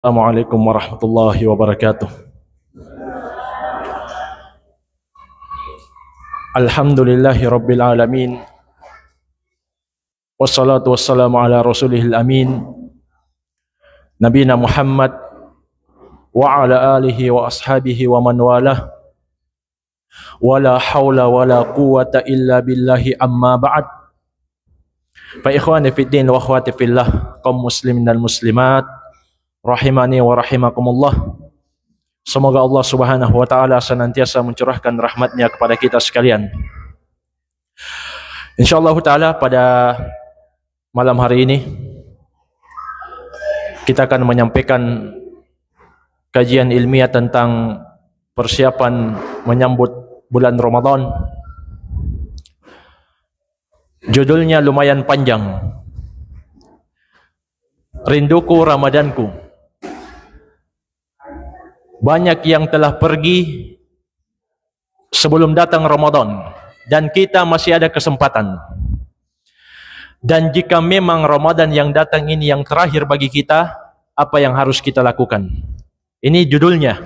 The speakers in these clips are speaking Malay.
Assalamualaikum warahmatullahi wabarakatuh. Alhamdulillahi rabbil alamin. Wassalatu wassalamu ala rasulihil amin, Nabina Muhammad wa ala alihi wa ashabihi wa man walah. Wala hawla wala quwata illa billahi amma ba'd. Fa ikhwani fid din wa akhwati fillah, kaum muslimin dan muslimat rahimani wa rahimakumullah. Semoga Allah Subhanahu wa taala senantiasa mencurahkan rahmatnya kepada kita sekalian. Insyaallah taala pada malam hari ini kita akan menyampaikan kajian ilmiah tentang persiapan menyambut bulan Ramadan. Judulnya lumayan panjang. Rinduku Ramadanku. Banyak yang telah pergi sebelum datang Ramadan dan kita masih ada kesempatan. Dan jika memang Ramadan yang datang ini yang terakhir bagi kita, apa yang harus kita lakukan? Ini judulnya.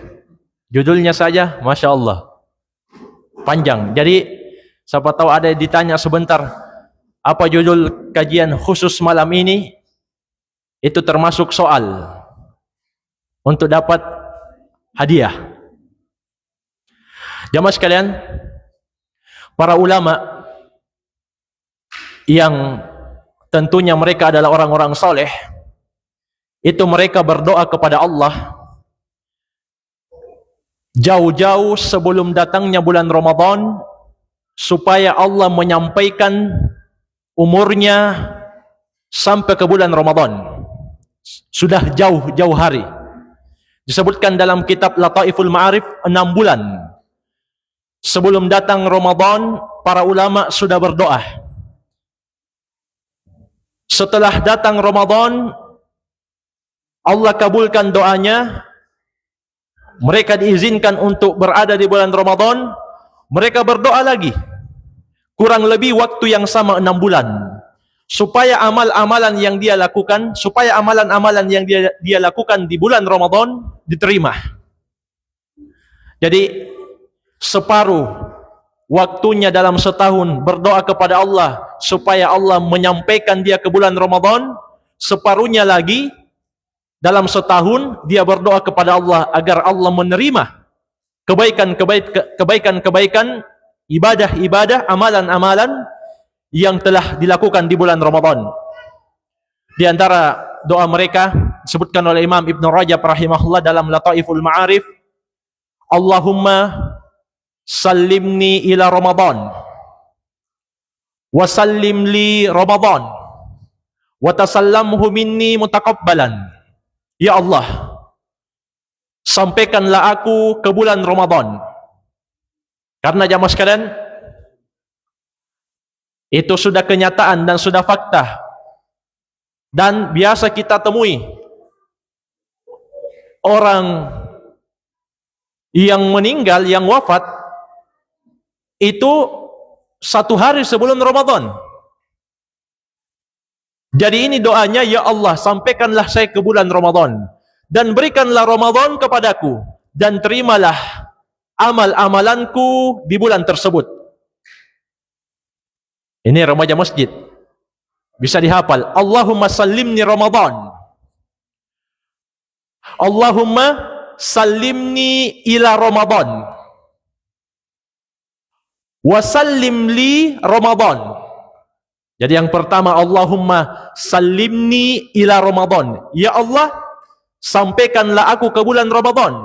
Judulnya saja, Masya Allah, panjang. Jadi, siapa tahu ada yang ditanya sebentar, apa judul kajian khusus malam ini? Itu termasuk soal untuk dapat hadiah. Jamaah sekalian, para ulama yang tentunya mereka adalah orang-orang soleh, itu mereka berdoa kepada Allah jauh-jauh sebelum datangnya bulan Ramadan, supaya Allah menyampaikan umurnya sampai ke bulan Ramadan. Sudah jauh-jauh hari. Disebutkan dalam kitab Lataiful Ma'arif 6 bulan sebelum datang Ramadan, para ulama sudah berdoa. Setelah datang Ramadan, Allah kabulkan doanya. Mereka diizinkan untuk berada di bulan Ramadan. Mereka berdoa lagi. Kurang lebih waktu yang sama 6 bulan. Supaya amal-amalan yang dia lakukan, supaya amalan-amalan yang dia lakukan di bulan Ramadan diterima. Jadi separuh waktunya dalam setahun berdoa kepada Allah supaya Allah menyampaikan dia ke bulan Ramadan, separuhnya lagi dalam setahun dia berdoa kepada Allah agar Allah menerima kebaikan-kebaikan, ibadah-ibadah, amalan-amalan yang telah dilakukan di bulan Ramadan. Di antara doa mereka disebutkan oleh Imam Ibn Rajab rahimahullah dalam Lataiful Ma'arif, Allahumma sallimni ila Ramadan wa sallim li Ramadan wa tasallamhu minni mutaqabbalan. Ya Allah, sampaikanlah aku ke bulan Ramadan. Karena jamaah sekalian, itu sudah kenyataan dan sudah fakta. Dan biasa kita temui orang yang meninggal, yang wafat, itu 1 hari sebelum Ramadan. Jadi ini doanya, ya Allah, sampaikanlah saya ke bulan Ramadan dan berikanlah Ramadan kepadaku dan terimalah amal-amalanku di bulan tersebut. Ini remaja masjid. Bisa dihafal. Allahumma sallimni Ramadan. Allahumma sallimni ila Ramadan. Wa sallim li Ramadan. Jadi yang pertama, Allahumma sallimni ila Ramadan. Ya Allah, sampaikanlah aku ke bulan Ramadan.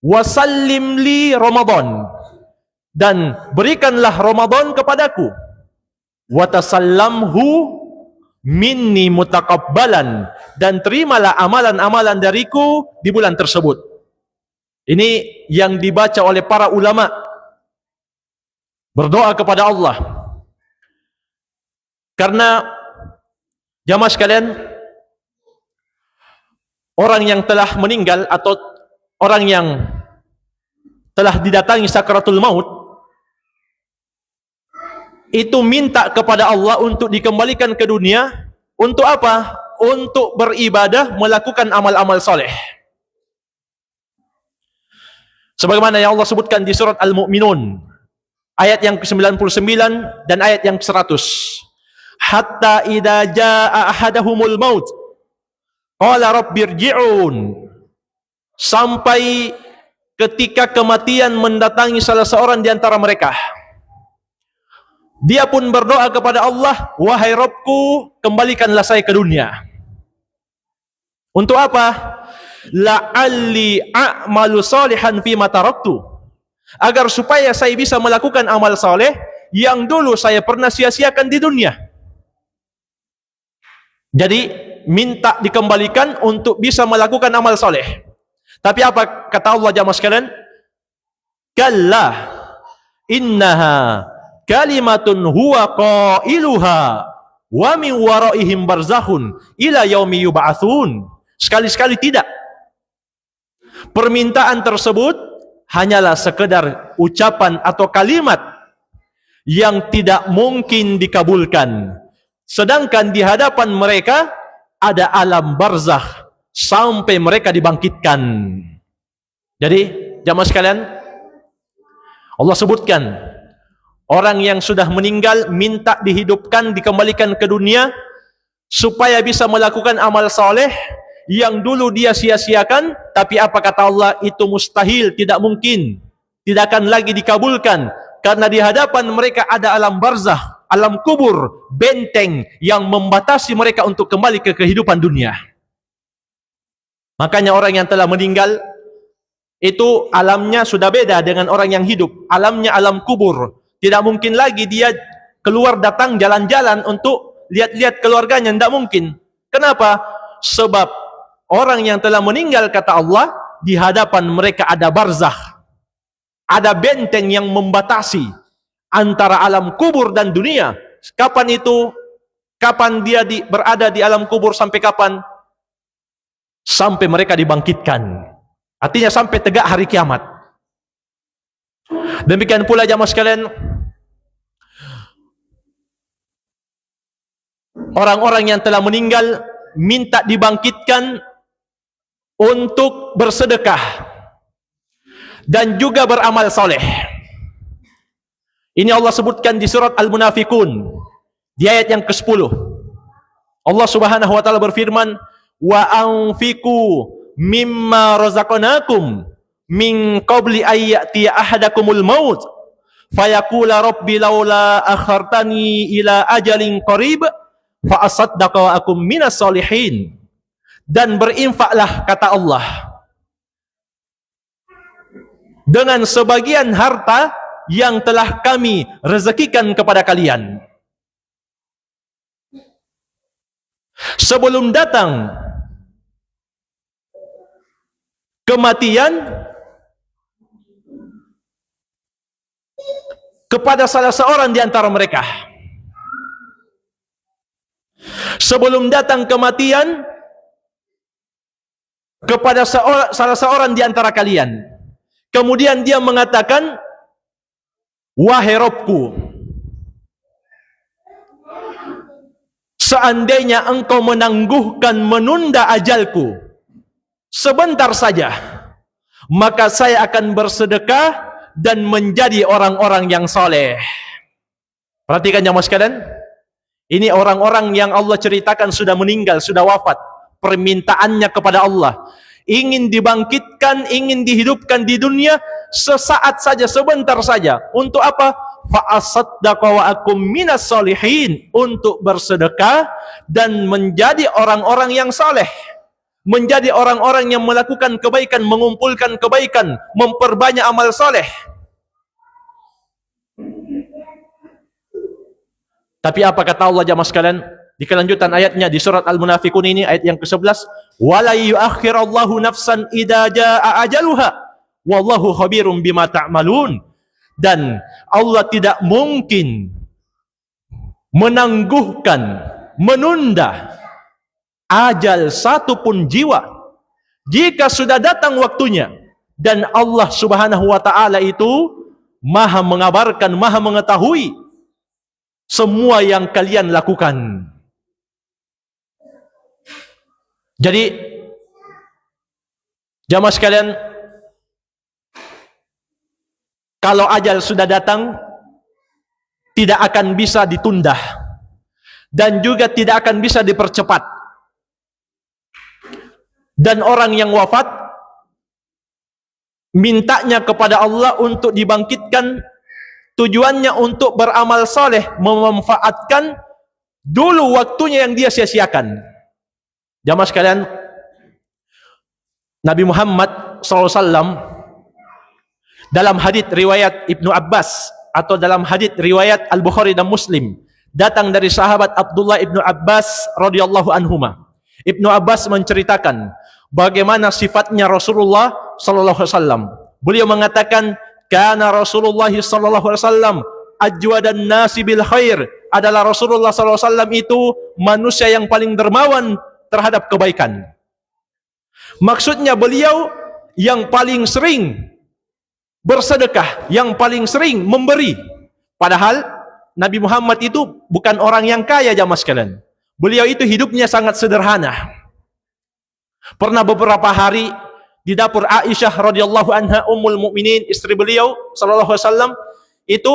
Wa sallim li Ramadan. Dan berikanlah Ramadan kepadaku. Wa tasallamhu minni mutaqabbalan, dan terimalah amalan-amalan dariku di bulan tersebut. Ini yang dibaca oleh para ulama berdoa kepada Allah. Karena jamaah sekalian, orang yang telah meninggal atau orang yang telah didatangi sakaratul maut itu minta kepada Allah untuk dikembalikan ke dunia. Untuk apa? untuk beribadah, melakukan amal-amal soleh. Sebagaimana yang Allah sebutkan di surat Al-Mu'minun, ayat yang ke-99 dan ayat yang ke-100. Hatta idza jaa ahadahumul maut qala rabbirji'un. Sampai ketika kematian mendatangi salah seorang di antara mereka, dia pun berdoa kepada Allah, wahai Rabbku, kembalikanlah saya ke dunia. Untuk apa? La'alli a'malu salihan fima taraktu. Agar supaya saya bisa melakukan amal saleh yang dulu saya pernah sia-siakan di dunia. Jadi minta dikembalikan untuk bisa melakukan amal saleh. Tapi apa kata Allah jamaah sekalian? Kalla innaha kalimatun huwa qailuha wa min waraihim barzakhun ila yaumi yub'atsun. Sekali-sekali tidak. Permintaan tersebut hanyalah sekedar ucapan atau kalimat yang tidak mungkin dikabulkan. Sedangkan di hadapan mereka ada alam barzakh sampai mereka dibangkitkan. Jadi, jamaah sekalian, Allah sebutkan orang yang sudah meninggal minta dihidupkan, dikembalikan ke dunia supaya bisa melakukan amal saleh yang dulu dia sia-siakan. Tapi apa kata Allah? Itu mustahil, tidak mungkin, tidak akan lagi dikabulkan, karena di hadapan mereka ada alam barzakh, alam kubur, benteng yang membatasi mereka untuk kembali ke kehidupan dunia. Makanya orang yang telah meninggal itu alamnya sudah beda dengan orang yang hidup. Alamnya alam kubur. Tidak mungkin lagi dia keluar datang jalan-jalan untuk lihat-lihat keluarganya. Tidak mungkin. Kenapa? Sebab orang yang telah meninggal, kata Allah, di hadapan mereka ada barzakh, ada benteng yang membatasi antara alam kubur dan dunia. Kapan itu? Kapan dia berada di alam kubur? Sampai kapan? Sampai mereka dibangkitkan. Artinya sampai tegak hari kiamat. Demikian pula jamaah sekalian, orang-orang yang telah meninggal minta dibangkitkan untuk bersedekah dan juga beramal soleh. Ini Allah sebutkan di surat Al-Munafiqun di ayat yang ke-10. Allah Subhanahu wa taala berfirman, wa anfiqu mimma razaqnakum min qabli ayyati ahadakumul maut fayaqula rabbi laula akhartani ila ajalin qarib fa asaddaqa wa akum minas solihin. Dan berinfaklah, kata Allah, dengan sebagian harta yang telah kami rezekikan kepada kalian sebelum datang kematian kepada salah seorang di antara mereka. Sebelum datang kematian kepada salah seorang di antara kalian, kemudian dia mengatakan, wahai Rabbku, seandainya engkau menangguhkan, menunda ajalku sebentar saja, maka saya akan bersedekah dan menjadi orang-orang yang soleh. Perhatikan jamaah sekalian, ini orang-orang yang Allah ceritakan sudah meninggal, sudah wafat. Permintaannya kepada Allah, ingin dibangkitkan, ingin dihidupkan di dunia sesaat saja, sebentar saja. Untuk apa? Fa'asaddaqa wa akum minas solihin, untuk bersedekah dan menjadi orang-orang yang soleh, menjadi orang-orang yang melakukan kebaikan, mengumpulkan kebaikan, memperbanyak amal soleh. Tapi apa kata Allah jamaah sekalian di kelanjutan ayatnya di surat Al-Munafiqun ini, ayat yang ke-11, wala yuakhirallahu nafsan idza jaa ajaluha wallahu khabirum bima ta'malun. Dan Allah tidak mungkin menangguhkan, menunda ajal satu pun jiwa jika sudah datang waktunya. Dan Allah Subhanahu wa taala itu Maha mengabarkan, Maha mengetahui semua yang kalian lakukan. Jadi jamaah sekalian, kalau ajal sudah datang, tidak akan bisa ditunda dan juga tidak akan bisa dipercepat. Dan orang yang wafat mintanya kepada Allah untuk dibangkitkan, tujuannya untuk beramal soleh, memanfaatkan dulu waktunya yang dia sia-siakan. Jamaah sekalian, Nabi Muhammad SAW dalam hadits riwayat Ibnu Abbas atau dalam hadits riwayat Al-Bukhari dan Muslim, datang dari sahabat Abdullah Ibnu Abbas radhiyallahu anhuma. Ibnu Abbas menceritakan bagaimana sifatnya Rasulullah sallallahu alaihi wasallam. Beliau mengatakan, kana Rasulullah sallallahu alaihi wasallam ajwadan nasi bil khair. Adalah Rasulullah sallallahu alaihi wasallam itu manusia yang paling dermawan terhadap kebaikan. Maksudnya beliau yang paling sering bersedekah, yang paling sering memberi. Padahal Nabi Muhammad itu bukan orang yang kaya, jamaah sekalian. Beliau itu hidupnya sangat sederhana. Pernah beberapa hari di dapur Aisyah radhiyallahu anha, ummul mukminin, istri beliau sallallahu alaihi wasallam, itu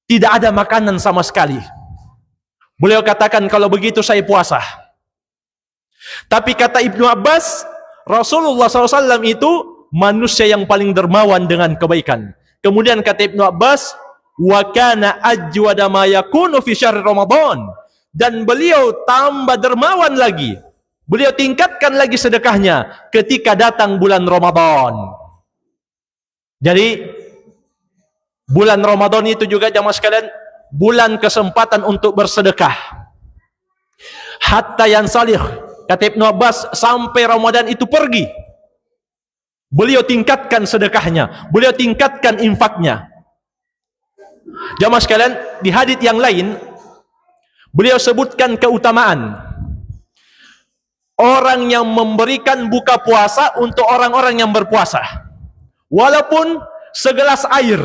tidak ada makanan sama sekali. Beliau katakan, kalau begitu saya puasa. Tapi kata Ibnu Abbas, Rasulullah SAW itu manusia yang paling dermawan dengan kebaikan. Kemudian kata Ibnu Abbas, wa kana ajwada ma yakunu fi syahr Ramadan, dan beliau tambah dermawan lagi, beliau tingkatkan lagi sedekahnya ketika datang bulan Ramadan. Jadi bulan Ramadan itu juga, jamaah sekalian, bulan kesempatan untuk bersedekah. Hatta yansalih, kata Ibnu Abbas, sampai Ramadan itu pergi, beliau tingkatkan sedekahnya, beliau tingkatkan infaknya. Jamaah sekalian, di hadits yang lain beliau sebutkan keutamaan orang yang memberikan buka puasa untuk orang-orang yang berpuasa, walaupun segelas air.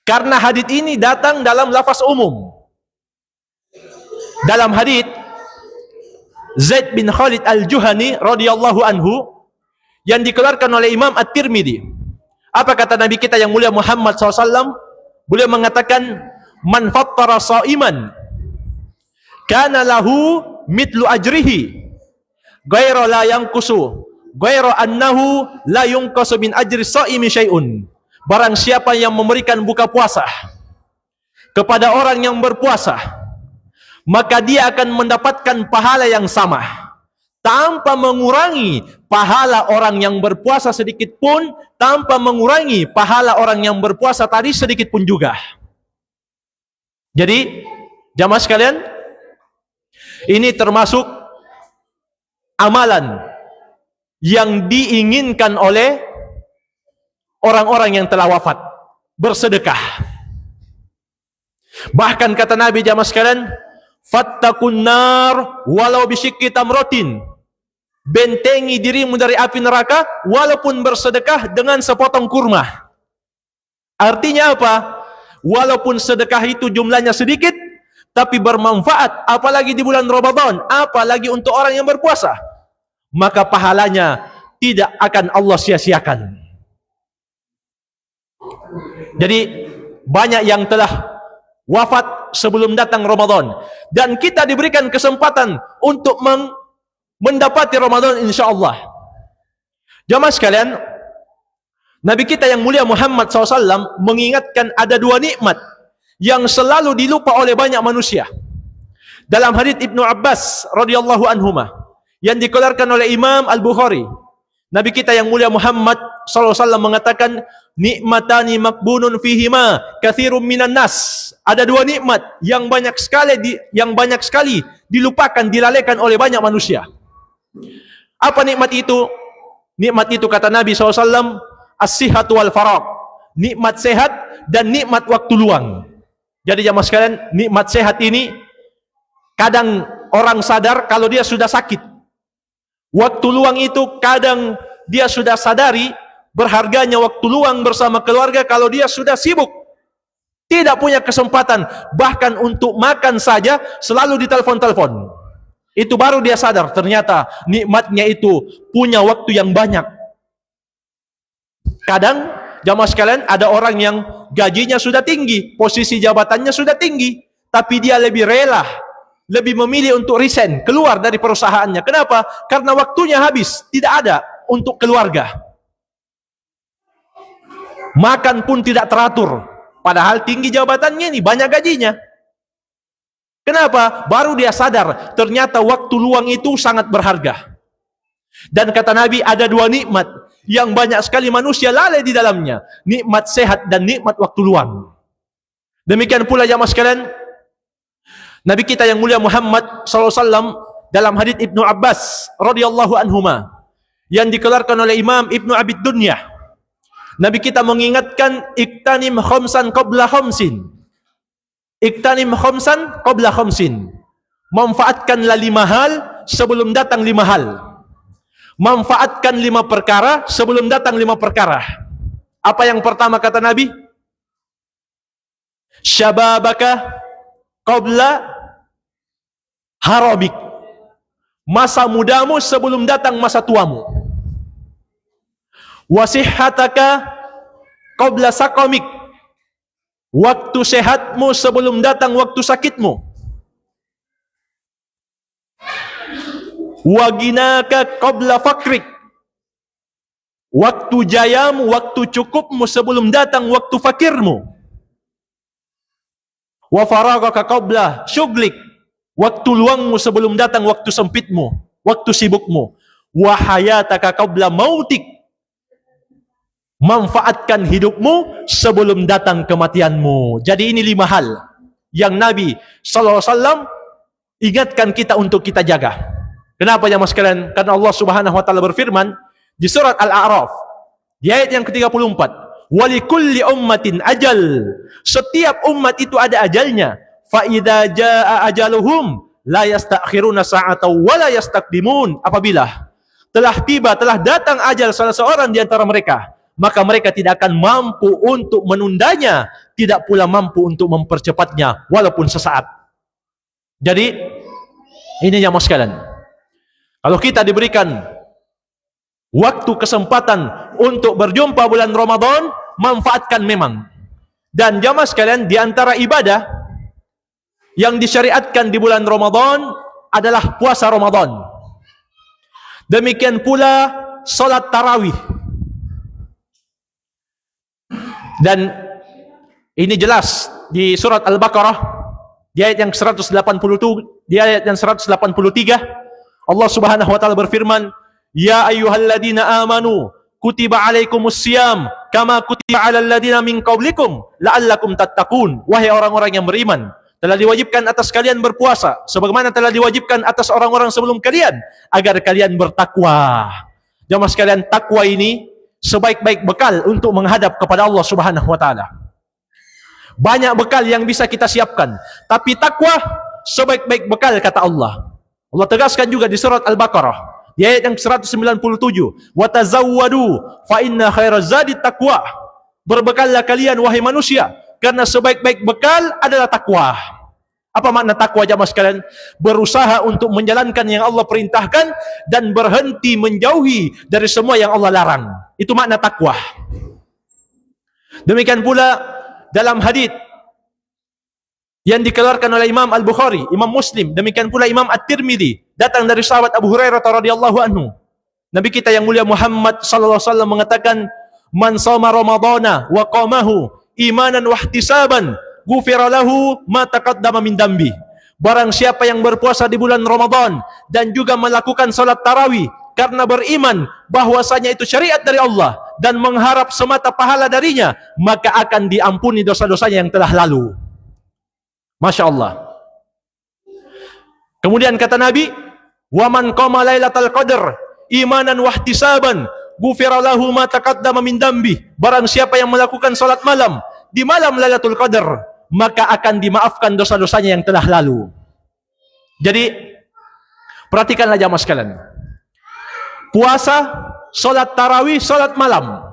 Karena hadits ini datang dalam lafaz umum. Dalam hadits Zaid bin Khalid Al-Juhani radhiyallahu anhu yang dikeluarkan oleh Imam At-Tirmidzi, apa kata Nabi kita yang mulia Muhammad SAW? Beliau mengatakan, man fattara sha'iman kana lahu mitlu ajrihi ghairu la yanqusu ghairu annahu la yunqasu min ajri sha'imi syai'un. Barang siapa yang memberikan buka puasa kepada orang yang berpuasa, maka dia akan mendapatkan pahala yang sama tanpa mengurangi pahala orang yang berpuasa sedikit pun, tanpa mengurangi pahala orang yang berpuasa tadi sedikit pun juga. Jadi jamaah sekalian, ini termasuk amalan yang diinginkan oleh orang-orang yang telah wafat, bersedekah. Bahkan kata Nabi, jamaah sekalian, fattakun nar walau bisyikki tamratin, bentengi dirimu dari api neraka walaupun bersedekah dengan sepotong kurma. Artinya apa? Walaupun sedekah itu jumlahnya sedikit, tapi bermanfaat, apalagi di bulan Ramadan, apalagi untuk orang yang berpuasa, maka pahalanya tidak akan Allah sia-siakan. Jadi banyak yang telah wafat sebelum datang Ramadan, dan kita diberikan kesempatan untuk mendapati Ramadan insyaallah. Jamaah sekalian, Nabi kita yang mulia Muhammad SAW mengingatkan ada dua nikmat yang selalu dilupa oleh banyak manusia. Dalam hadits Ibnu Abbas radhiyallahu anhuma yang dikeluarkan oleh Imam Al-Bukhari, Nabi kita yang mulia Muhammad SAW mengatakan, nikmatani makbunun fihima katsirun minan nas. Ada dua nikmat yang banyak sekali dilupakan, dilalaikan oleh banyak manusia. Apa nikmat itu? Nikmat itu kata Nabi SAW, as-sihhatu wal faragh, nikmat sehat dan nikmat waktu luang. Jadi jamaah sekalian, nikmat sehat ini kadang orang sadar kalau dia sudah sakit. Waktu luang itu kadang dia sudah sadari berharganya waktu luang bersama keluarga kalau dia sudah sibuk, tidak punya kesempatan bahkan untuk makan saja selalu ditelepon-telepon. Itu baru dia sadar, ternyata nikmatnya itu punya waktu yang banyak. Kadang, jamaah sekalian, ada orang yang gajinya sudah tinggi, posisi jabatannya sudah tinggi, tapi dia lebih rela, lebih memilih untuk resign, keluar dari perusahaannya. Kenapa? Karena waktunya habis, tidak ada untuk keluarga. Makan pun tidak teratur, padahal tinggi jabatannya ini, banyak gajinya. Kenapa? Baru dia sadar, ternyata waktu luang itu sangat berharga. Dan kata Nabi, ada dua nikmat yang banyak sekali manusia lalai di dalamnya. Nikmat sehat dan nikmat waktu luang. Demikian pula jamaah sekalian, Nabi kita yang mulia Muhammad SAW dalam hadits Ibnu Abbas radhiyallahu anhuma yang dikeluarkan oleh Imam Ibnu Abid Dunya, Nabi kita mengingatkan, iktanim khamsan qabla khamsin. Iktanim khamsan qabla khamsin. Manfaatkanlah 5 hal sebelum datang 5 hal. Manfaatkan 5 perkara sebelum datang 5 perkara. Apa yang pertama kata Nabi? Syababaka qabla harabik. Masa mudamu sebelum datang masa tuamu. Wasihhataka qabla saqamik. Waktu sehatmu sebelum datang waktu sakitmu. Waginaka qabla fakrik. Waktu jayamu, waktu cukupmu sebelum datang waktu fakirmu. Wa faragaka qabla syuglik. Waktu luangmu sebelum datang waktu sempitmu, waktu sibukmu. Wa hayataka qabla mautik. Manfaatkan hidupmu sebelum datang kematianmu. Jadi ini 5 hal yang Nabi SAW ingatkan kita untuk kita jaga. Kenapa jamaah sekalian? Karena Allah Subhanahu wa taala berfirman di surat Al-A'raf di ayat yang ke-34, "Walikulli ummatin ajal." Setiap umat itu ada ajalnya. Fa idza jaa ajaluhum la yastakhiruna sa'atan wa la yastaqdimun. Apabila telah tiba, telah datang ajal salah seorang di antara mereka, maka mereka tidak akan mampu untuk menundanya, tidak pula mampu untuk mempercepatnya walaupun sesaat. Jadi ini jamaah sekalian, kalau kita diberikan waktu kesempatan untuk berjumpa bulan Ramadan, manfaatkan memang. Dan jamaah sekalian, di antara ibadah yang disyariatkan di bulan Ramadan adalah puasa Ramadan. Demikian pula salat tarawih. Dan ini jelas di surat Al-Baqarah di ayat yang 180, di ayat yang 183, Allah Subhanahu wa taala berfirman, "Ya ayyuhalladzina amanu kutiba alaikumus syiyam kama kutiba alal ladzina min qablikum la'allakum tattaqun." Wahai orang-orang yang beriman, telah diwajibkan atas kalian berpuasa sebagaimana telah diwajibkan atas orang-orang sebelum kalian agar kalian bertakwa. Jamaah sekalian, takwa ini sebaik-baik bekal untuk menghadap kepada Allah Subhanahu wa taala. Banyak bekal yang bisa kita siapkan, tapi takwa sebaik-baik bekal kata Allah. Allah tegaskan juga di surat Al-Baqarah di ayat yang 197, "Wa tazawwadu fa inna khairaz zadi taqwa." Berbekallah kalian wahai manusia, karena sebaik-baik bekal adalah takwa. Apa makna takwa jamaah sekalian? Berusaha untuk menjalankan yang Allah perintahkan dan berhenti menjauhi dari semua yang Allah larang. Itu makna takwa. Demikian pula dalam hadits yang dikeluarkan oleh Imam Al-Bukhari, Imam Muslim, demikian pula Imam At-Tirmidzi, datang dari sahabat Abu Hurairah radhiyallahu anhu. Nabi kita yang mulia Muhammad sallallahu alaihi wasallam mengatakan, "Man shoma Ramadhana wa qamahu imanan wa ihtisaban, ghufira lahu ma taqaddama min dambi." Barang siapa yang berpuasa di bulan Ramadan dan juga melakukan salat tarawih karena beriman bahwasanya itu syariat dari Allah dan mengharap semata pahala darinya, maka akan diampuni dosa-dosanya yang telah lalu. Masya Allah. Kemudian kata Nabi, "Wa man qama lailatal qadar imanan wa ihtisaban, ghufira lahu ma taqaddama min dambi." Barang siapa yang melakukan salat malam di malam Lailatul Qadar, maka akan dimaafkan dosa-dosanya yang telah lalu. Jadi perhatikanlah jamaah sekalian, puasa, salat tarawih, salat malam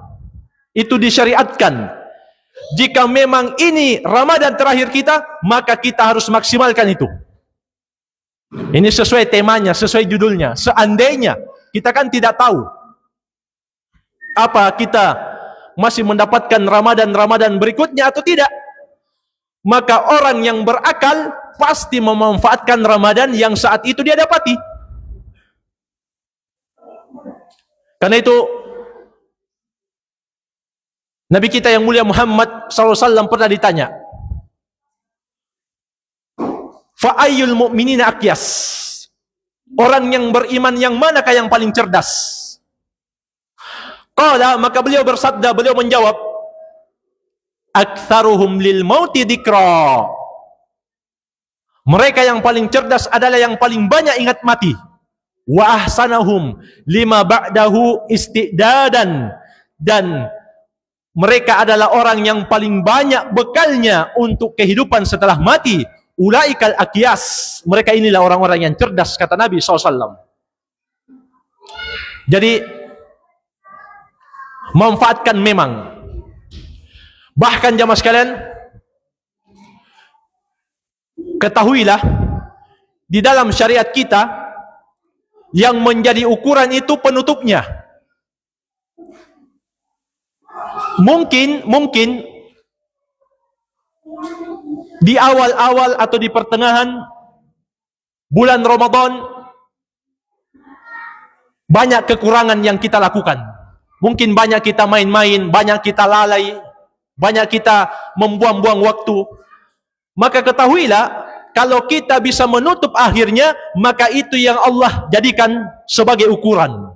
itu disyariatkan. Jika memang ini Ramadan terakhir kita, maka kita harus maksimalkan itu. Ini sesuai temanya, sesuai judulnya. Seandainya kita kan tidak tahu apa kita masih mendapatkan Ramadan berikutnya atau tidak. Maka orang yang berakal pasti memanfaatkan Ramadan yang saat itu dia dapati. Karena itu Nabi kita yang mulia Muhammad SAW pernah ditanya, Fa'ayyul mu'minina aqyas? Orang yang beriman yang manakah yang paling cerdas? Qala, maka beliau bersabda, beliau menjawab, aktsaruhum lil mauti dzikra. Mereka yang paling cerdas adalah yang paling banyak ingat mati. Wa ahsanahum lima ba'dahu istidadan, dan mereka adalah orang yang paling banyak bekalnya untuk kehidupan setelah mati. Ulaikal aqyas. Mereka inilah orang-orang yang cerdas, kata Nabi SAW. Jadi manfaatkan memang. Bahkan jamaah sekalian, ketahuilah di dalam syariat kita yang menjadi ukuran itu penutupnya. Mungkin di awal-awal atau di pertengahan bulan Ramadan banyak kekurangan yang kita lakukan. Mungkin banyak kita main-main, banyak kita lalai, banyak kita membuang-buang waktu. Maka ketahuilah, kalau kita bisa menutup akhirnya, maka itu yang Allah jadikan sebagai ukuran.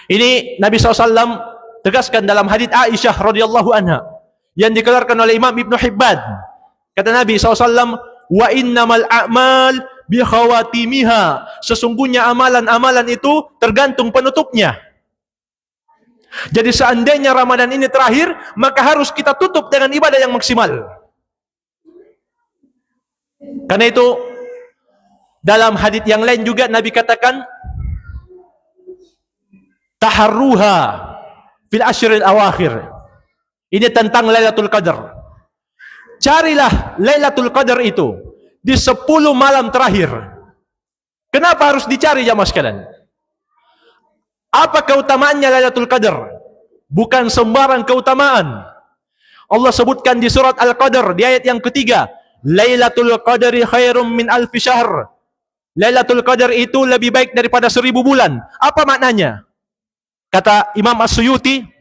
Ini Nabi SAW tegaskan dalam hadits Aisyah radhiyallahu anha yang dikeluarkan oleh Imam Ibnu Hibban. Kata Nabi SAW, wa innamal a'mal bi khawatimiha. Sesungguhnya amalan-amalan itu tergantung penutupnya. Jadi seandainya Ramadan ini terakhir, maka harus kita tutup dengan ibadah yang maksimal. Karena itu dalam hadits yang lain juga Nabi katakan, taharruha fil ashril awakhir. Ini tentang Lailatul Qadar. Carilah Lailatul Qadar itu di 10 malam terakhir. Kenapa harus dicari jamaah sekalian? Apa keutamaannya Lailatul Qadar? Bukan sembarang keutamaan. Allah sebutkan di surat Al-Qadar di ayat yang ketiga, Lailatul Qadri khairum min alfi syahr. Lailatul Qadar itu lebih baik daripada 1000 bulan. Apa maknanya? Kata Imam As-Suyuti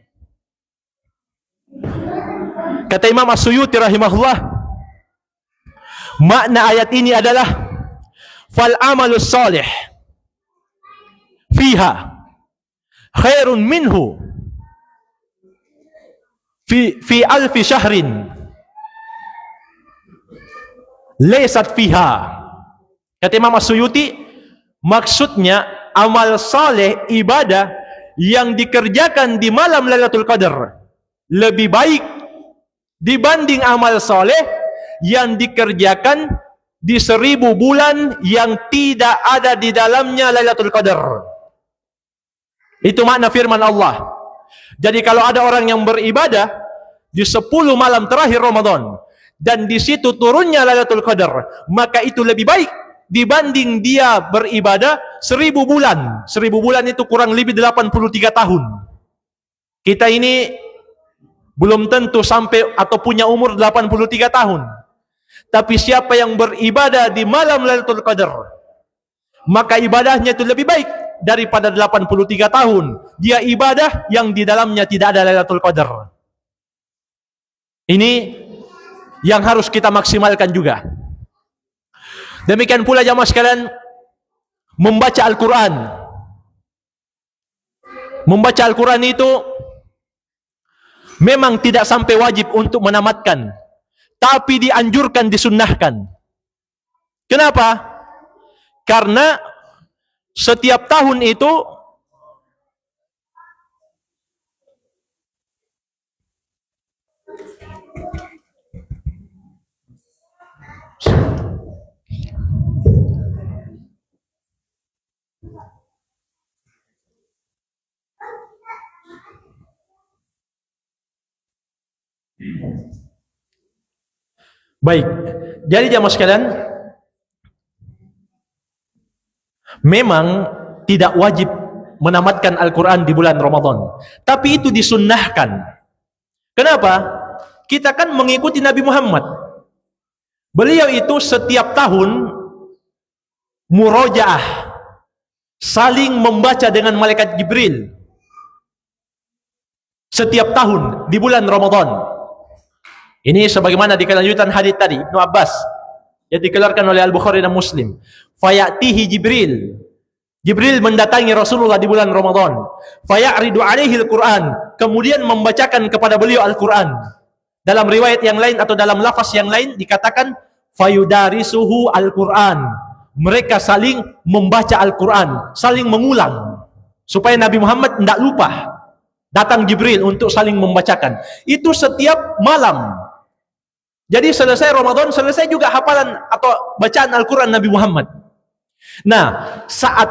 rahimahullah, makna ayat ini adalah fal amalus salih fiha khairun minhu fi alfi syahrin laysat fiha. Kata Imam As-Suyuti, maksudnya amal saleh, ibadah yang dikerjakan di malam Lailatul Qadar lebih baik dibanding amal saleh yang dikerjakan di 1000 bulan yang tidak ada di dalamnya Lailatul Qadar. Itu makna firman Allah. Jadi kalau ada orang yang beribadah di 10 malam terakhir Ramadan dan di situ turunnya Lailatul Qadar, maka itu lebih baik dibanding dia beribadah 1000 bulan. 1000 bulan itu kurang lebih 83 tahun. Kita ini belum tentu sampai atau punya umur 83 tahun. Tapi siapa yang beribadah di malam Lailatul Qadar, maka ibadahnya itu lebih baik daripada 83 tahun. Dia ibadah yang di dalamnya tidak ada Lailatul Qadar. Ini yang harus kita maksimalkan juga. Demikian pula jamaah sekalian, membaca Al-Quran. Membaca Al-Quran itu memang tidak sampai wajib untuk menamatkan, tapi dianjurkan, disunnahkan. Kenapa? Karena setiap tahun itu baik. Jadi jamaah sekalian, Memang tidak wajib menamatkan Al-Quran di bulan Ramadan, tapi itu disunnahkan. Kenapa? Kita kan mengikuti Nabi Muhammad. Beliau itu setiap tahun murojaah, saling membaca dengan malaikat Jibril setiap tahun di bulan Ramadan. Ini sebagaimana di kelanjutan hadits tadi Ibnu Abbas yang dikeluarkan oleh Al-Bukhari dan Muslim. Fayatihi Jibril. Jibril mendatangi Rasulullah di bulan Ramadan. Faya'ridu alaihi Al-Quran. Kemudian membacakan kepada beliau Al-Quran. Dalam riwayat yang lain atau dalam lafaz yang lain dikatakan fayudarisuhu Al-Quran. Mereka saling membaca Al-Quran, saling mengulang supaya Nabi Muhammad tidak lupa. Datang Jibril untuk saling membacakan. Itu setiap malam. Jadi selesai Ramadan, selesai juga hafalan atau bacaan Al-Quran Nabi Muhammad. Nah, saat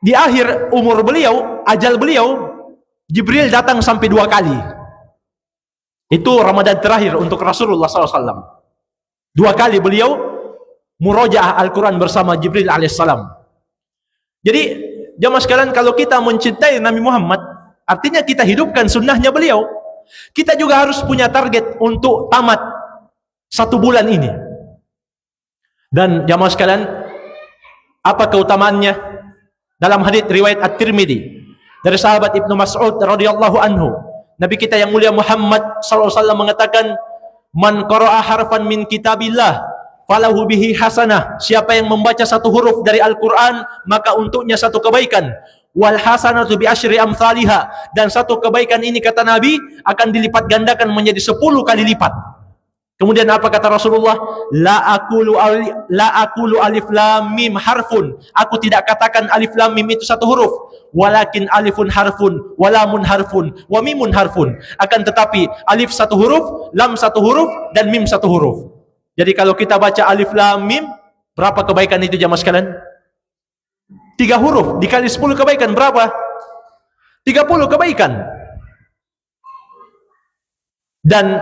di akhir umur beliau, ajal beliau, Jibril datang sampai 2 kali. Itu Ramadan terakhir untuk Rasulullah SAW. 2 kali beliau murojaah Al-Quran bersama Jibril alaihissalam. Jadi, jamaah sekalian, kalau kita mencintai Nabi Muhammad, artinya kita hidupkan sunnahnya beliau. Kita juga harus punya target untuk tamat 1 bulan ini. Dan jamaah sekalian, apa keutamaannya? Dalam hadits riwayat At-Tirmidzi dari sahabat Ibnu Mas'ud radhiyallahu anhu, Nabi kita yang mulia Muhammad sallallahu alaihi wasallam mengatakan, "Man qara'a harfan min kitabillah falahu bihi hasanah." Siapa yang membaca 1 huruf dari Al-Qur'an, maka untuknya 1 kebaikan. Wal hasanatu bi asyri amsalihha, dan 1 kebaikan ini kata Nabi akan dilipat gandakan menjadi 10 kali lipat. Kemudian apa kata Rasulullah? La aqulu alif lam mim harfun. Aku tidak katakan alif lam mim itu 1 huruf, walakin alifun harfun, walamun harfun, wa mimun harfun. Akan tetapi alif 1 huruf, lam 1 huruf, dan mim 1 huruf. Jadi kalau kita baca alif lam mim, berapa kebaikan itu jamaah sekalian? 3 huruf dikali 10 kebaikan berapa? 30 kebaikan. Dan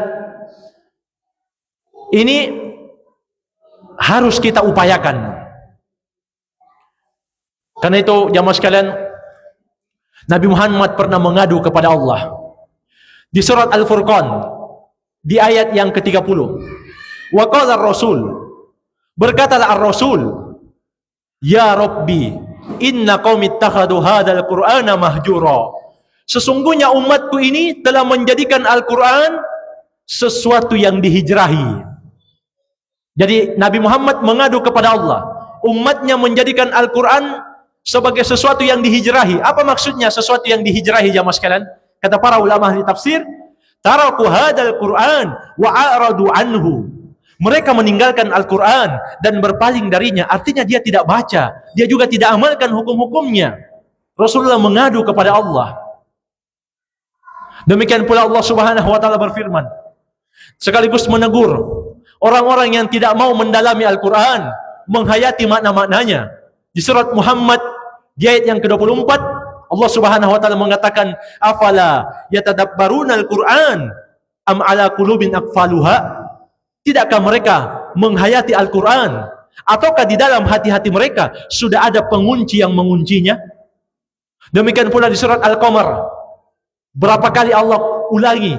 ini harus kita upayakan. Karena itu jamaah sekalian, Nabi Muhammad pernah mengadu kepada Allah di surat Al-Furqan di ayat yang ke-30. Wa qala ar-rasul, berkatalah ar-rasul, ya Rabbi, inna qaumi ittakhadhu hadzal qur'ana mahjura. Sesungguhnya umatku ini telah menjadikan Al-Qur'an sesuatu yang dihijrahi. Jadi Nabi Muhammad mengadu kepada Allah, umatnya menjadikan Al-Quran sebagai sesuatu yang dihijrahi. Apa maksudnya sesuatu yang dihijrahi jamaah sekalian? Kata para ulama ahli tafsir, taraku hadzal Quran wa a'radu anhu. Mereka meninggalkan Al-Quran dan berpaling darinya. Artinya dia tidak baca, dia juga tidak amalkan hukum-hukumnya. Rasulullah mengadu kepada Allah. Demikian pula Allah Subhanahu wa taala berfirman, sekaligus menegur orang-orang yang tidak mau mendalami Al-Quran, menghayati makna-maknanya. Di surat Muhammad di ayat yang ke-24, Allah Subhanahu wa taala mengatakan, afala yatadabbaruna Al-Quran am ala qulubin aqfaluha. Tidakkah mereka menghayati Al-Quran, ataukah di dalam hati-hati mereka sudah ada pengunci yang menguncinya? Demikian pula di surat Al-Qamar, berapa kali Allah ulangi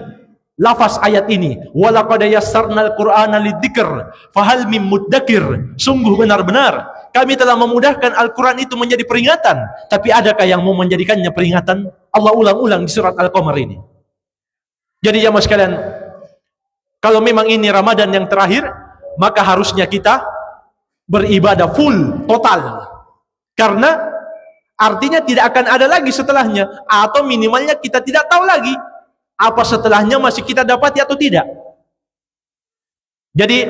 lafaz ayat ini, walaqad yassarnal qur'ana lidzikr fahal mim muddakir. Sungguh benar-benar kami telah memudahkan Al-Quran itu menjadi peringatan, tapi adakah yang mau menjadikannya peringatan? Allah ulang-ulang di surat Al-Qamar ini. Jadi jamaah sekalian, kalau memang ini Ramadan yang terakhir, maka harusnya kita beribadah full, total. Karena artinya tidak akan ada lagi setelahnya, atau minimalnya kita tidak tahu lagi apa setelahnya masih kita dapati atau tidak. Jadi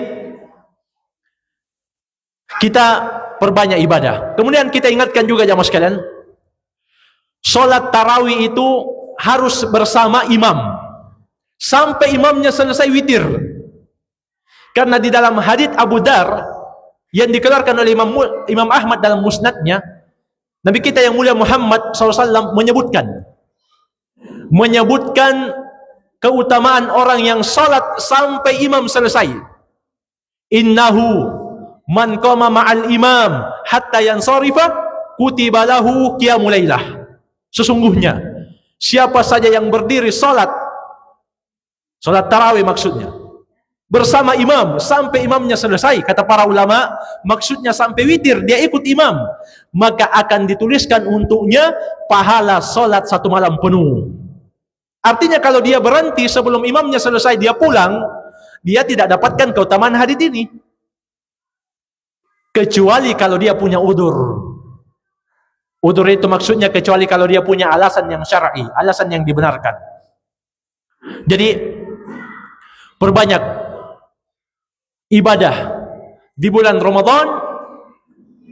kita perbanyak ibadah. Kemudian kita ingatkan juga jamaah sekalian, sholat tarawih itu harus bersama imam sampai imamnya selesai witir. Karena di dalam hadits Abu Dar yang dikeluarkan oleh Imam Ahmad dalam musnadnya, Nabi kita yang mulia Muhammad SAW menyebutkan keutamaan orang yang salat sampai imam selesai. Innahu Man qama ma'al imam hatta yansarifa kutiba lahu qiyamul lailah. Sesungguhnya siapa saja yang berdiri salat tarawih maksudnya bersama imam sampai imamnya selesai, kata para ulama maksudnya sampai witir dia ikut imam, maka akan dituliskan untuknya pahala salat satu malam penuh. Artinya kalau dia berhenti sebelum imamnya selesai dia pulang, dia tidak dapatkan keutamaan hadis ini, kecuali kalau dia punya udur. Udur itu maksudnya kecuali kalau dia punya alasan yang syar'i, alasan yang dibenarkan. Jadi perbanyak ibadah di bulan Ramadan,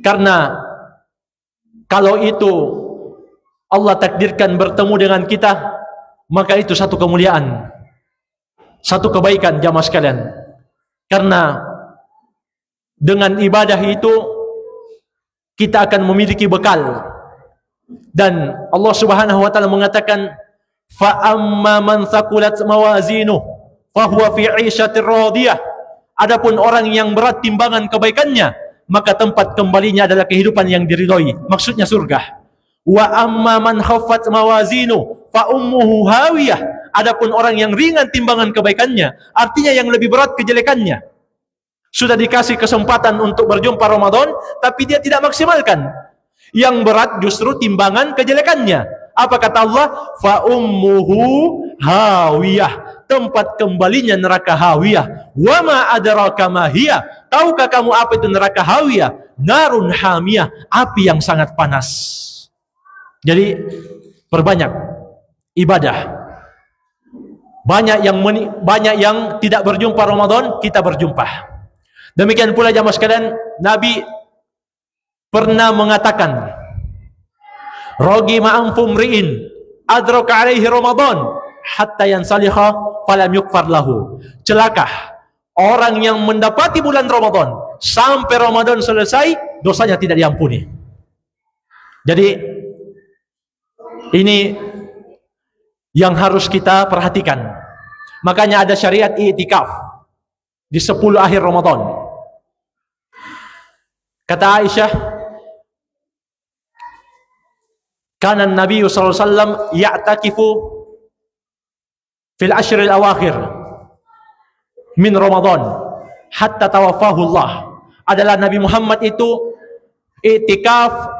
karena kalau itu Allah takdirkan bertemu dengan kita, maka itu satu kemuliaan, satu kebaikan jamaah sekalian. Karena dengan ibadah itu kita akan memiliki bekal. Dan Allah Subhanahu wa taala mengatakan, fa amma man thaqulat mawazinuhu fa huwa fi 'ishatir radiyah. Adapun orang yang berat timbangan kebaikannya, maka tempat kembalinya adalah kehidupan yang diridhoi, maksudnya surga. Wa amma man khaffat mawazinuhu fa ummuhu hawiyah. Adapun orang yang ringan timbangan kebaikannya, artinya yang lebih berat kejelekannya. Sudah dikasih kesempatan untuk berjumpa Ramadan, tapi dia tidak maksimalkan. Yang berat justru timbangan kejelekannya. Apa kata Allah? Fa ummuhu hawiyah. Tempat kembalinya neraka hawiyah. Wa ma adraka ma hiya. Tahukah kamu apa itu neraka hawiyah? Narun hamiyah, api yang sangat panas. Jadi perbanyak ibadah. Banyak yang tidak berjumpa Ramadan, kita berjumpa. Demikian pula jamaah sekalian, Nabi pernah mengatakan, Rogi ma'amfum ri'in adraka alaihi Ramadan hatta yansalikha falam yukfar lahu. Celaka orang yang mendapati bulan Ramadan sampai Ramadan selesai, dosanya tidak diampuni. Jadi ini yang harus kita perhatikan. Makanya ada syariat i'tikaf di 10 akhir Ramadan. Kata Aisyah, kana Nabi sallallahu alaihi wasallam ya'takifu fil ashr al-awakhir min Ramadan hatta tawaffahu Allah. Adalah Nabi Muhammad itu i'tikaf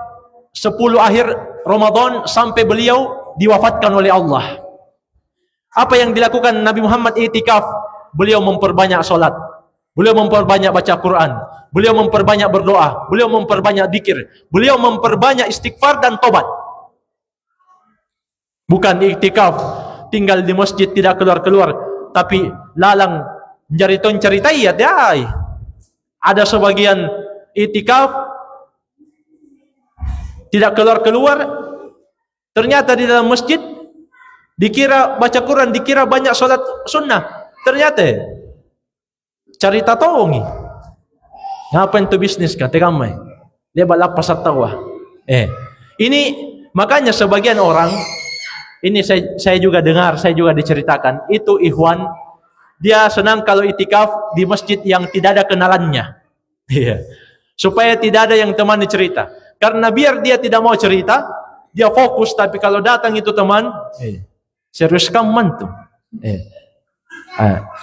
10 akhir Ramadan sampai beliau diwafatkan oleh Allah. Apa yang dilakukan Nabi Muhammad i'tikaf? Beliau memperbanyak salat, beliau memperbanyak baca Quran, beliau memperbanyak berdoa, beliau memperbanyak zikir, beliau memperbanyak istighfar dan tobat. Bukan i'tikaf tinggal di masjid tidak keluar-keluar, tapi lalang cari-cari ya. Ada sebagian i'tikaf tidak keluar-keluar, ternyata di dalam masjid dikira baca Quran, dikira banyak salat sunnah, ternyata cari tatongi. Ngapain tu bisnis kata kamai? Dia balap pasar tawa. Ini makanya sebagian orang, ini saya juga dengar, saya juga diceritakan, itu ikhwan, dia senang kalau itikaf di masjid yang tidak ada kenalannya. Supaya tidak ada yang teman cerita. Karena biar dia tidak mau cerita, dia fokus, tapi kalau datang itu teman, serius kamu tuh.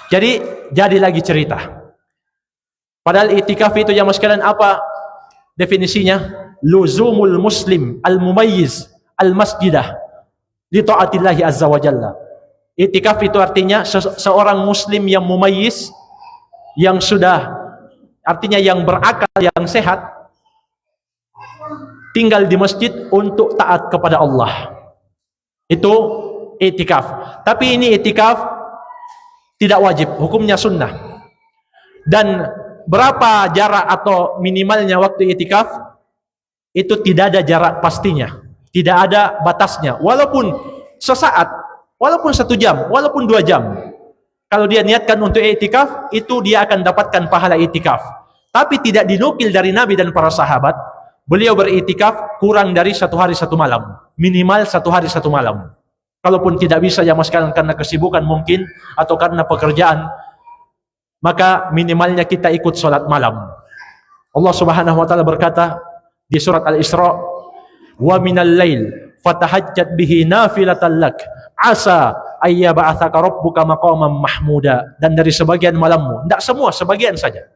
Jadi lagi cerita. Padahal itikaf itu jamaah sekalian apa definisinya? Luzumul muslim al-mumayyiz al-masjidah li ta'atillahi azza wa jalla. Itikaf itu artinya seorang muslim yang mumayyiz, yang sudah artinya yang berakal, yang sehat, tinggal di masjid untuk taat kepada Allah. Itu itikaf. Tapi ini itikaf tidak wajib, hukumnya sunnah. Dan berapa jarak atau minimalnya waktu itikaf? Itu tidak ada jarak pastinya, tidak ada batasnya. Walaupun sesaat, walaupun 1 jam, walaupun 2 jam, kalau dia niatkan untuk itikaf, itu dia akan dapatkan pahala itikaf. Tapi tidak dinukil dari Nabi dan para sahabat beliau beritikaf kurang dari 1 hari 1 malam, minimal 1 hari 1 malam. Kalaupun tidak bisa ya mas kalian karena kesibukan mungkin atau karena pekerjaan, maka minimalnya kita ikut sholat malam. Allah Subhanahu wa taala berkata di surat Al-Isra, "Wa minal lail fatahajjat bihi nafilatan lak asa ayyab'atsaka rabbuka maqaman mahmuda." Dan dari sebagian malammu, tidak semua, sebagian saja,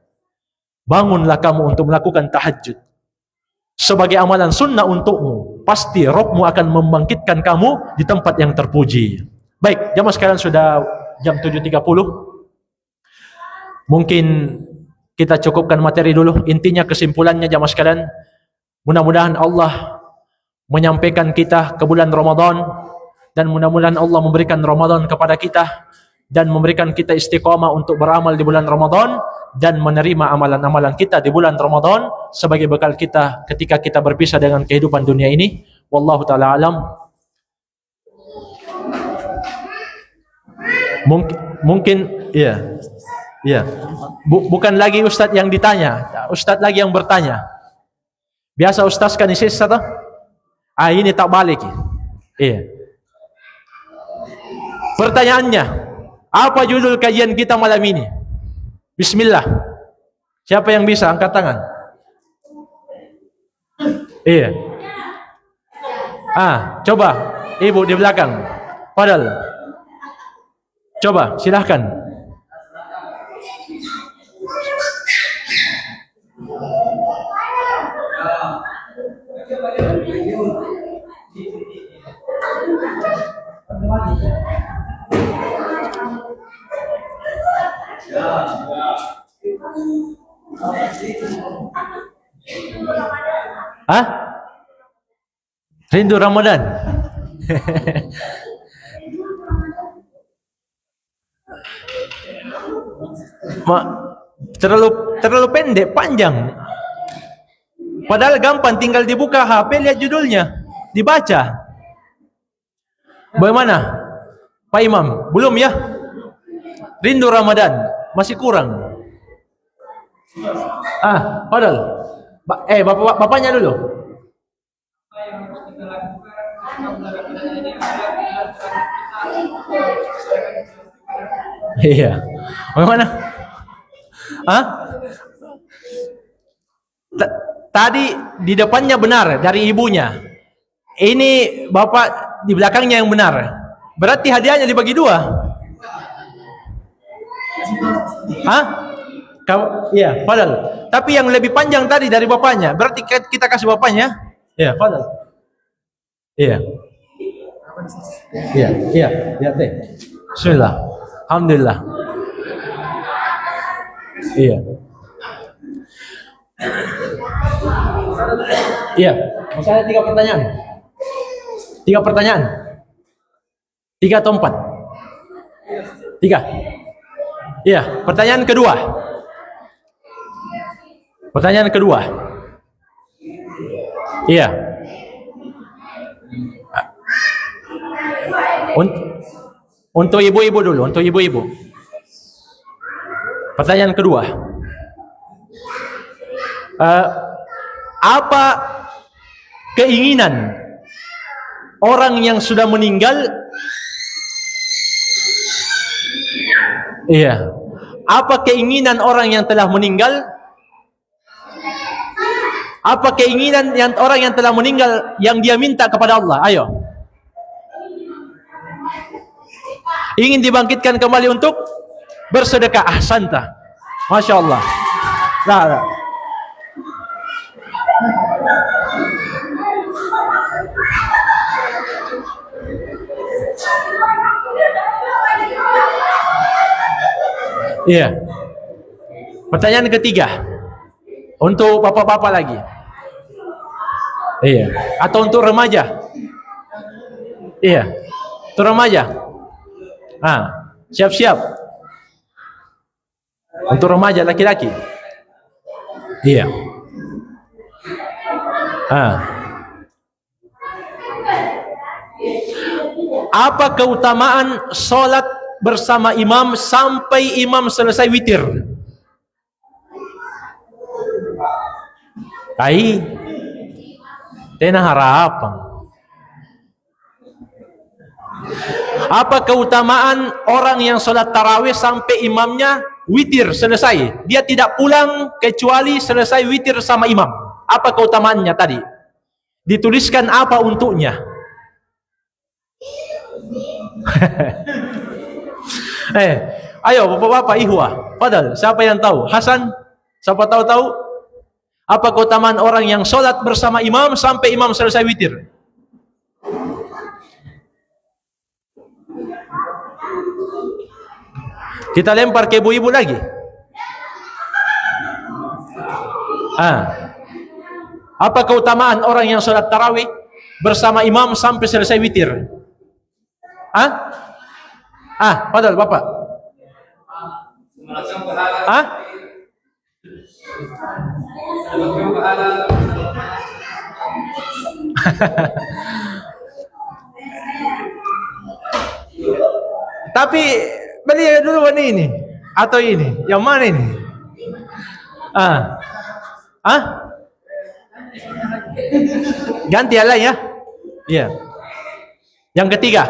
bangunlah kamu untuk melakukan tahajud sebagai amalan sunnah untukmu. Pasti Rabbmu akan membangkitkan kamu di tempat yang terpuji. Baik, jamaah sekalian, sudah jam 7.30. Mungkin kita cukupkan materi dulu. Intinya, kesimpulannya jamaah sekalian, mudah-mudahan Allah menyampaikan kita ke bulan Ramadan, dan mudah-mudahan Allah memberikan Ramadan kepada kita dan memberikan kita istiqamah untuk beramal di bulan Ramadan dan menerima amalan-amalan kita di bulan Ramadan sebagai bekal kita ketika kita berpisah dengan kehidupan dunia ini. Wallahu taala alam. Mungkin iya. Iya. Bukan lagi ustadz yang ditanya, ustadz lagi yang bertanya. Biasa ustadz kan isi satu. Ini tak balik. Iya. Pertanyaannya, apa judul kajian kita malam ini? Bismillah. Siapa yang bisa angkat tangan? Iya. Coba ibu di belakang. Padahal. Coba, silahkan. Rindu Ramadan. Terlalu pendek, panjang. Padahal gampang, tinggal dibuka HP, lihat judulnya, dibaca. Bagaimana, Pak Imam? Belum ya? Rindu Ramadan, masih kurang. Padahal. Bapaknya dulu. Iya. Bagaimana? Tadi di depannya benar dari ibunya. Ini bapak di belakangnya yang benar. Berarti hadiahnya dibagi dua. Iya, padahal. Tapi yang lebih panjang tadi dari bapaknya. Berarti kita kasih bapaknya. Iya, padahal. Iya. Iya, lihat deh. Bismillah. Alhamdulillah. Iya. Iya, masih ada 3 pertanyaan. 3 pertanyaan. 3 atau 4? 3. Iya, pertanyaan kedua. Pertanyaan kedua. Iya. Untuk ibu-ibu dulu, untuk ibu-ibu. Pertanyaan kedua. Apa keinginan orang yang sudah meninggal? Iya. Apa keinginan orang yang telah meninggal? Apa keinginan orang yang telah meninggal yang dia minta kepada Allah? Ayo. Ingin dibangkitkan kembali untuk bersedekah. Ahsanta. Masya Allah. Nah. Iya. Pertanyaan ketiga. Untuk bapak-bapak lagi. Iya. Atau untuk remaja. Iya. Untuk remaja. Siap-siap. Untuk remaja laki-laki. Iya. Apa keutamaan sholat bersama imam sampai imam selesai witir? Tenang harapan. Apa keutamaan orang yang sholat tarawih sampai imamnya witir selesai. Dia tidak pulang kecuali selesai witir sama imam. Apa keutamaannya tadi? Dituliskan apa untuknya? Ayo bapak-bapak ihwah, padahal siapa yang tahu? Hasan, siapa tahu? Apa keutamaan orang yang sholat bersama imam sampai imam selesai witir? Kita lempar ke ibu-ibu lagi. Apa keutamaan orang yang sholat tarawih bersama imam sampai selesai witir? Padahal bapak. Tapi beli dulu ini atau ini? Yang mana ini? Ganti ala ya. Iya. Yang ketiga,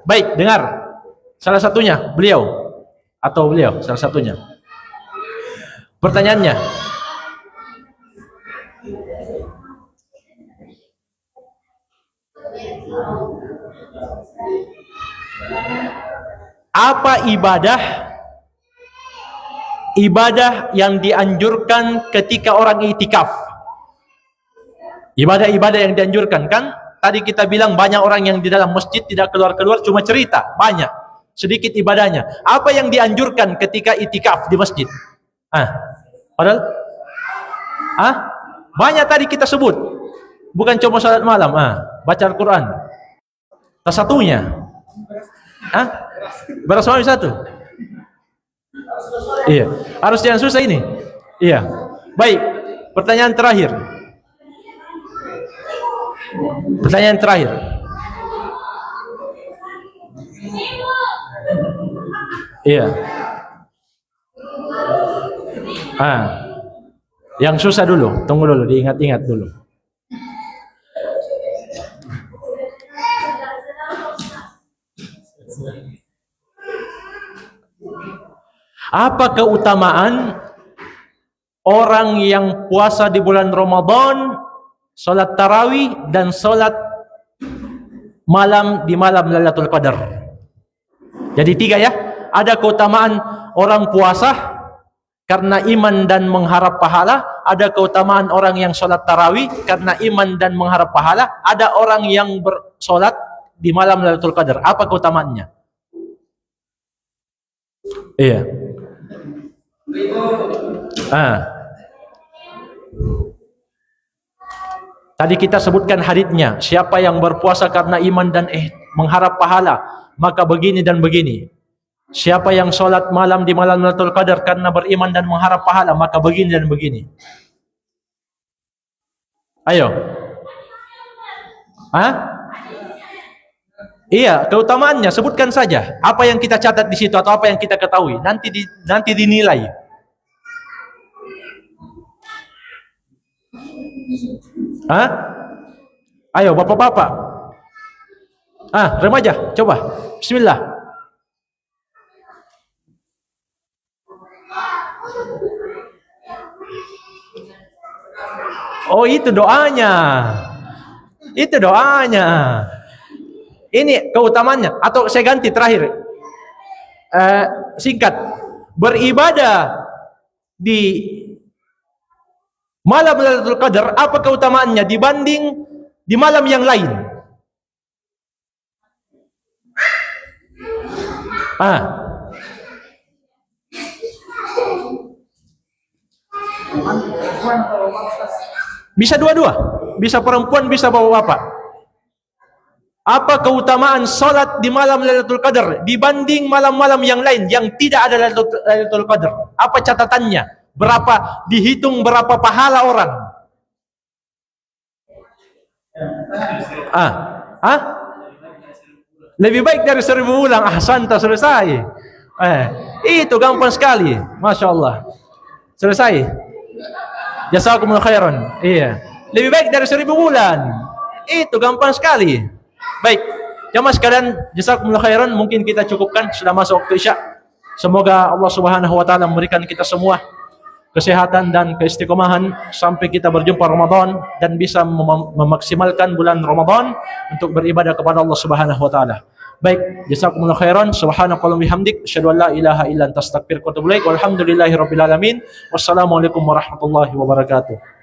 baik dengar. Salah satunya beliau atau beliau salah satunya. Pertanyaannya, apa ibadah yang dianjurkan ketika orang itikaf? Ibadah-ibadah yang dianjurkan, kan tadi kita bilang banyak orang yang di dalam masjid tidak keluar-keluar, cuma cerita, banyak sedikit ibadahnya. Apa yang dianjurkan ketika itikaf di masjid? Padahal banyak tadi kita sebut, bukan cuma salat malam, baca Al-Quran. Salah satunya beras suami satu. Iya, harus yang susah ini. Iya. Baik, pertanyaan terakhir. Iya. Yang susah dulu, tunggu dulu, diingat-ingat dulu. Apa keutamaan orang yang puasa di bulan Ramadan, sholat tarawih dan sholat malam di malam Lailatul Qadar? Jadi 3 ya. Ada keutamaan orang puasa karena iman dan mengharap pahala. Ada keutamaan orang yang sholat tarawih karena iman dan mengharap pahala. Ada orang yang bersolat di malam Lailatul Qadar. Apa keutamaannya? Iya. Tadi kita sebutkan haditsnya, siapa yang berpuasa karena iman dan mengharap pahala, maka begini dan begini. Siapa yang sholat malam di malam Lailatul Qadar karena beriman dan mengharap pahala, maka begini dan begini. Ayo. Iya, keutamaannya sebutkan saja. Apa yang kita catat di situ atau apa yang kita ketahui, nanti dinilai. Ayo bapak-bapak. Remaja, coba. Bismillah. Oh, itu doanya. Ini keutamannya. Atau saya ganti terakhir. Singkat. Beribadah di malam Lailatul Qadar, apa keutamaannya dibanding di malam yang lain? Bisa dua-dua, bisa perempuan, bisa bapak-bapak. Apa keutamaan sholat di malam Lailatul Qadar dibanding malam-malam yang lain yang tidak ada Lailatul Qadar? Apa catatannya? Berapa dihitung berapa pahala orang? Lebih baik dari 1000 bulan. Ahsanta, selesai. Itu gampang sekali. Masya Allah. Selesai. Jazakumullah khairan. Iya. Lebih baik dari 1000 bulan. Itu gampang sekali. Baik. Jamaah sekalian, jazakumullah khairan. Mungkin kita cukupkan, sudah masuk waktu Isya. Semoga Allah Subhanahu wa taala memberikan kita semua kesehatan dan keistiqomahan sampai kita berjumpa Ramadan dan bisa memaksimalkan bulan Ramadan untuk beribadah kepada Allah Subhanahu wa taala. Baik, jazakumullahu khairan. Subhanakallahumma bihamdik, asyhadu an la ilaha illa anta astaghfiruka wa atubu ilaik. Walhamdulillahirabbil alamin. Wassalamualaikum warahmatullahi wabarakatuh.